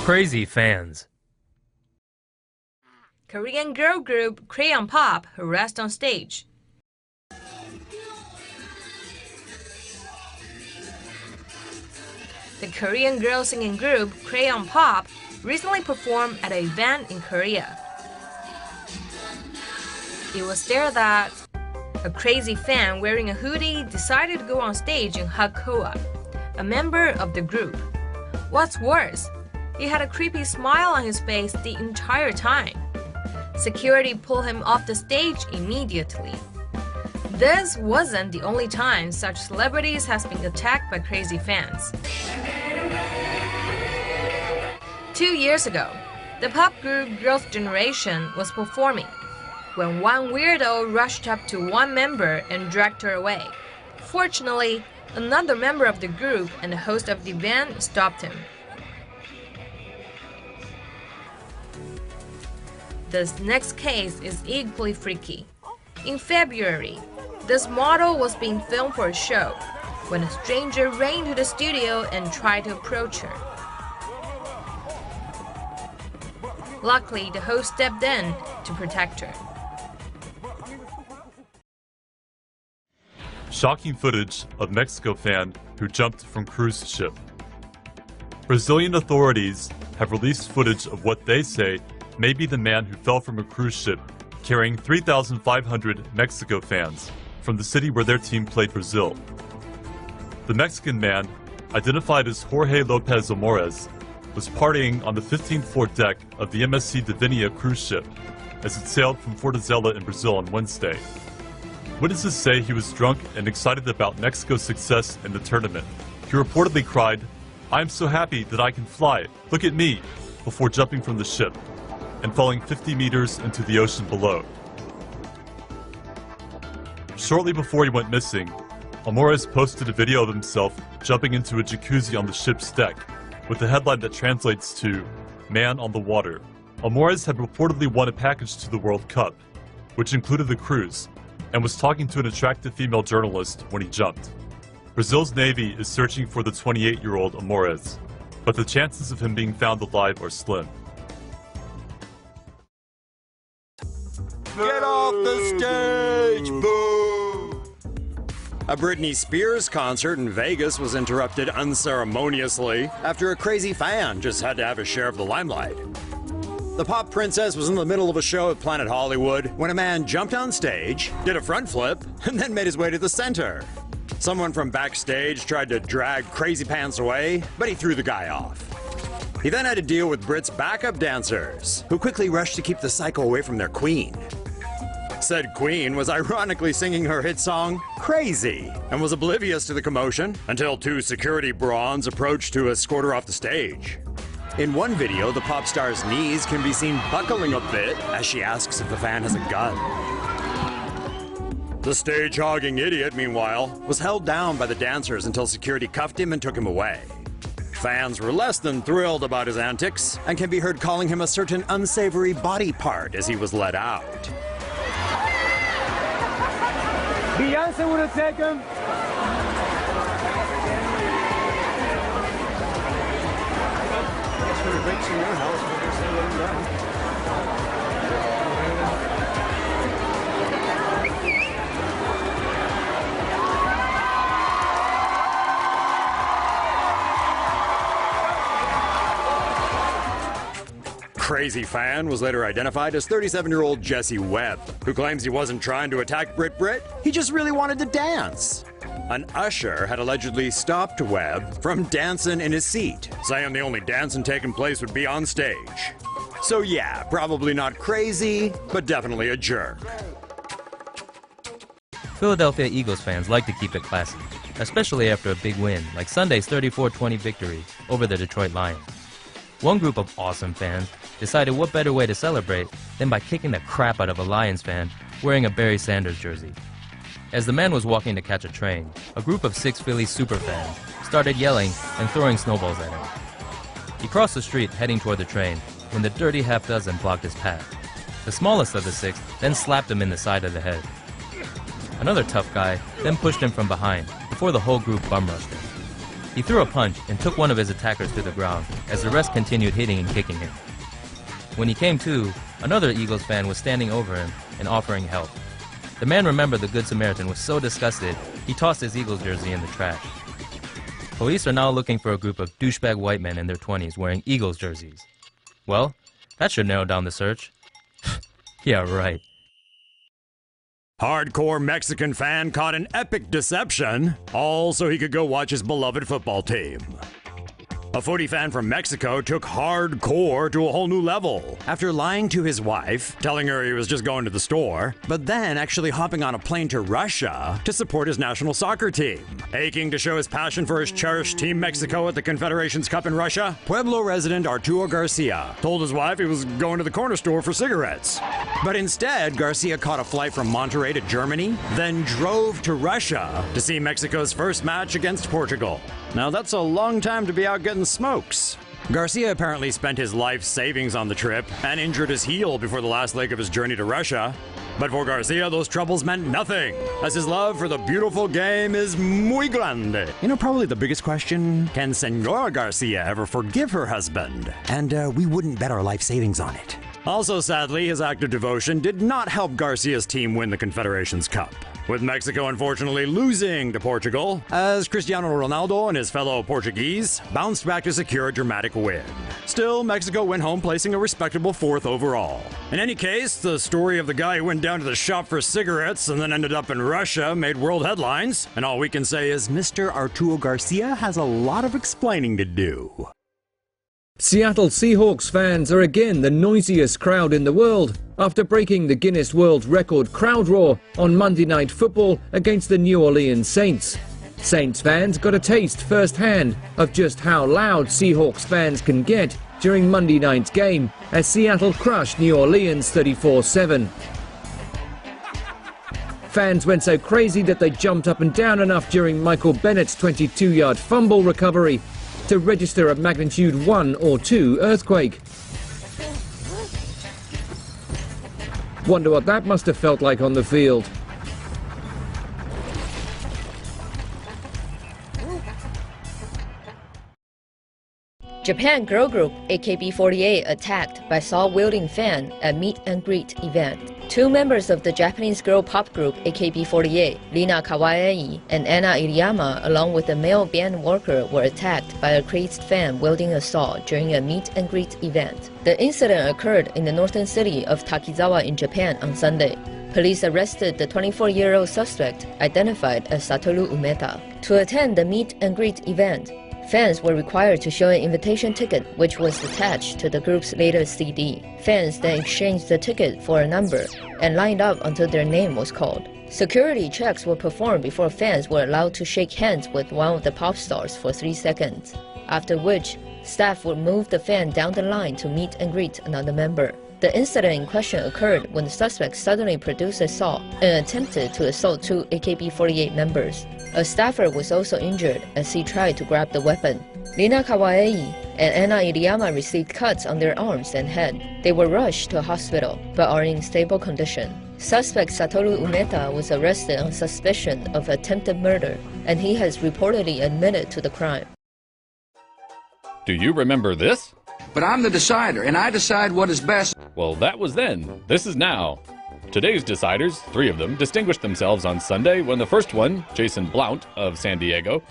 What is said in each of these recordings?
Crazy fans. Korean girl group Crayon Pop harassed on stage. The Korean girl singing group Crayon Pop recently performed at an event in Korea. It was there that a crazy fan wearing a hoodie decided to go on stage and hug Choa, a member of the group. What's worse, he had a creepy smile on his face the entire time. Security pulled him off the stage immediately. This wasn't the only time such celebrities have been attacked by crazy fans. 2 years ago, the pop group Girls' Generation was performing when one weirdo rushed up to one member and dragged her away. Fortunately, another member of the group and the host of the event stopped him. This next case is equally freaky. In February, this model was being filmed for a show when a stranger ran into the studio and tried to approach her. Luckily, the host stepped in to protect her. Shocking footage of Mexico fan who jumped from cruise ship. Brazilian authorities have released footage of what they say may be the man who fell from a cruise ship carrying 3,500 Mexico fans from the city where their team played Brazil. The Mexican man, identified as Jorge Lopez Amores, was partying on the 15th floor deck of the MSC Divinia cruise ship as it sailed from Fortaleza in Brazil on Wednesday. Witnesses say he was drunk and excited about Mexico's success in the tournament. He reportedly cried, "I'm so happy that I can fly, look at me," before jumping from the ship and falling 50 meters into the ocean below. Shortly before he went missing, Amores posted a video of himself jumping into a jacuzzi on the ship's deck with a headline that translates to "Man on the Water." Amores had reportedly won a package to the World Cup, which included the cruise, and was talking to an attractive female journalist when he jumped. Brazil's Navy is searching for the 28-year-old Amores, but the chances of him being found alive are slim. Get off the stage, boo! A Britney Spears concert in Vegas was interrupted unceremoniously after a crazy fan just had to have a share of the limelight. The pop princess was in the middle of a show at Planet Hollywood when a man jumped on stage, did a front flip, and then made his way to the center. Someone from backstage tried to drag Crazy Pants away, but he threw the guy off. He then had to deal with Brit's backup dancers, who quickly rushed to keep the psycho away from their queen. Said queen was ironically singing her hit song, Crazy, and was oblivious to the commotion until two security brawns approached to escort her off the stage. In one video, the pop star's knees can be seen buckling a bit as she asks if the fan has a gun. The stage-hogging idiot, meanwhile, was held down by the dancers until security cuffed him and took him away. Fans were less than thrilled about his antics and can be heard calling him a certain unsavory body part as he was let out. Beyonce would have taken him. Crazy fan was later identified as 37-year-old Jesse Webb, who claims he wasn't trying to attack Brit, he just really wanted to dance. An usher had allegedly stopped Webb from dancing in his seat, saying the only dancing taking place would be on stage. So yeah, probably not crazy, but definitely a jerk. Philadelphia Eagles fans like to keep it classy, especially after a big win like Sunday's 34-20 victory over the Detroit Lions. One group of awesome fans decided what better way to celebrate than by kicking the crap out of a Lions fan wearing a Barry Sanders jersey. As the man was walking to catch a train, a group of 6 Philly superfans started yelling and throwing snowballs at him. He crossed the street heading toward the train when the dirty half-dozen blocked his path. The smallest of the 6 then slapped him in the side of the head. Another tough guy then pushed him from behind before the whole group bum rushed him. He threw a punch and took one of his attackers to the ground as the rest continued hitting and kicking him. When he came to, another Eagles fan was standing over him and offering help. The man remembered the Good Samaritan was so disgusted, he tossed his Eagles jersey in the trash. Police are now looking for a group of douchebag white men in their 20s wearing Eagles jerseys. Well, that should narrow down the search. Yeah, right. Hardcore Mexican fan caught an epic deception, all so he could go watch his beloved football team. A footy fan from Mexico took hardcore to a whole new level after lying to his wife, telling her he was just going to the store, but then actually hopping on a plane to Russia to support his national soccer team. Aching to show his passion for his cherished Team Mexico at the Confederations Cup in Russia, Pueblo resident Arturo Garcia told his wife he was going to the corner store for cigarettes. But instead, Garcia caught a flight from Monterrey to Germany, then drove to Russia to see Mexico's first match against Portugal. Now that's a long time to be out getting smokes. Garcia apparently spent his life savings on the trip and injured his heel before the last leg of his journey to Russia. But for Garcia, those troubles meant nothing, as his love for the beautiful game is muy grande. You know, probably the biggest question, can Senora Garcia ever forgive her husband? And we wouldn't bet our life savings on it. Also, sadly, his act of devotion did not help Garcia's team win the Confederations Cup, with Mexico unfortunately losing to Portugal, as Cristiano Ronaldo and his fellow Portuguese bounced back to secure a dramatic win. Still, Mexico went home placing a respectable 4th overall. In any case, the story of the guy who went down to the shop for cigarettes and then ended up in Russia made world headlines, and all we can say is Mr. Arturo Garcia has a lot of explaining to do. Seattle Seahawks fans are again the noisiest crowd in the world after breaking the Guinness World Record crowd roar on Monday Night Football against the New Orleans Saints. Saints fans got a taste firsthand of just how loud Seahawks fans can get during Monday night's game as Seattle crushed New Orleans 34-7. Fans went so crazy that they jumped up and down enough during Michael Bennett's 22-yard fumble recovery to register a magnitude 1 or 2 earthquake. Wonder what that must have felt like on the field. Japan girl group AKB48 attacked by saw-wielding fan at meet and greet event. 2 members of the Japanese girl pop group AKB48, Rina Kawai and Anna Iriyama, along with a male band worker, were attacked by a crazed fan wielding a saw during a meet and greet event. The incident occurred in the northern city of Takizawa in Japan on Sunday. Police arrested the 24-year-old suspect, identified as Satoru Umeta. To attend the meet and greet event, fans were required to show an invitation ticket which was attached to the group's latest CD. Fans then exchanged the ticket for a number and lined up until their name was called. Security checks were performed before fans were allowed to shake hands with one of the pop stars for 3 seconds, after which staff would move the fan down the line to meet and greet another member. The incident in question occurred when the suspect suddenly produced a saw and attempted to assault 2 AKB48 members. A staffer was also injured as he tried to grab the weapon. Rina Kawai and Anna Iriyama received cuts on their arms and head. They were rushed to a hospital but are in stable condition. Suspect Satoru Umeta was arrested on suspicion of attempted murder, and he has reportedly admitted to the crime. Do you remember this? But I'm the decider, and I decide what is best. Well, that was then. This is now. Today's deciders, 3 of them, distinguished themselves on Sunday when the first one, Jason Blount of San Diego,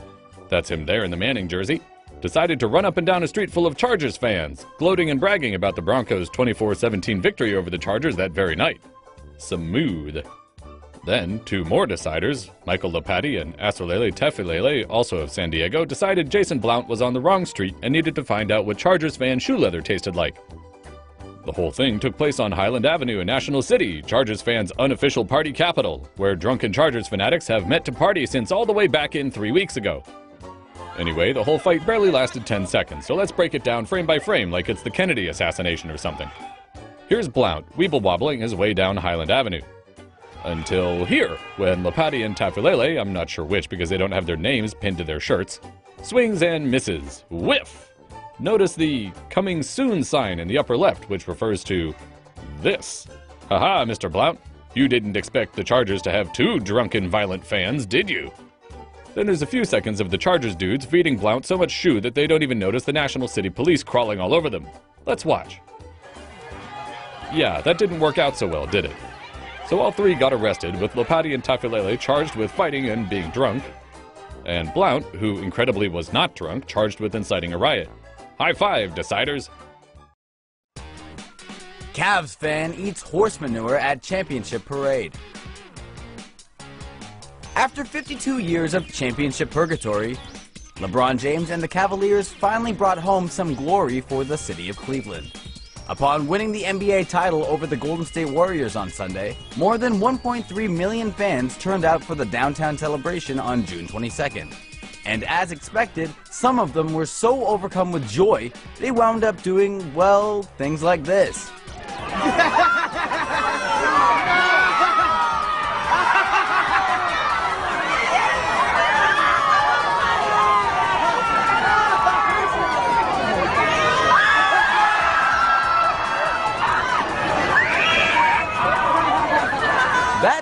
that's him there in the Manning jersey, decided to run up and down a street full of Chargers fans, gloating and bragging about the Broncos' 24-17 victory over the Chargers that very night. Smooth. Then, 2 more deciders, Michael Lopati and Asolele Tefilele, also of San Diego, decided Jason Blount was on the wrong street and needed to find out what Chargers fan shoe leather tasted like. The whole thing took place on Highland Avenue in National City, Chargers fans' unofficial party capital, where drunken Chargers fanatics have met to party since all the way back in 3 weeks ago. Anyway, the whole fight barely lasted 10 seconds, so let's break it down frame by frame like it's the Kennedy assassination or something. Here's Blount, weeble-wobbling his way down Highland Avenue. Until here, when Lopati and Tafilele, I'm not sure which because they don't have their names pinned to their shirts, swings and misses. Whiff! Notice the coming soon sign in the upper left, which refers to this. Haha, Mr. Blount, you didn't expect the Chargers to have 2 drunken violent fans, did you? Then there's a few seconds of the Chargers dudes feeding Blount so much shoe that they don't even notice the National City Police crawling all over them. Let's watch. Yeah, that didn't work out so well, did it? So all three got arrested, with Lopati and Tafilele charged with fighting and being drunk, and Blount, who incredibly was not drunk, charged with inciting a riot. High five, deciders! Cavs fan eats horse manure at championship parade. After 52 years of championship purgatory, LeBron James and the Cavaliers finally brought home some glory for the city of Cleveland. Upon winning the NBA title over the Golden State Warriors on Sunday, more than 1.3 million fans turned out for the downtown celebration on June 22nd. And as expected, some of them were so overcome with joy, they wound up doing, well, things like this.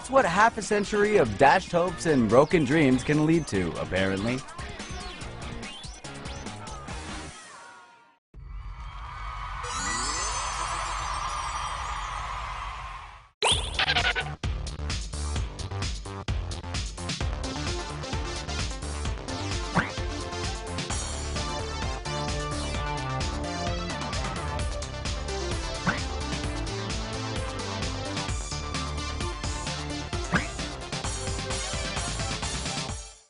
That's what half a century of dashed hopes and broken dreams can lead to, apparently.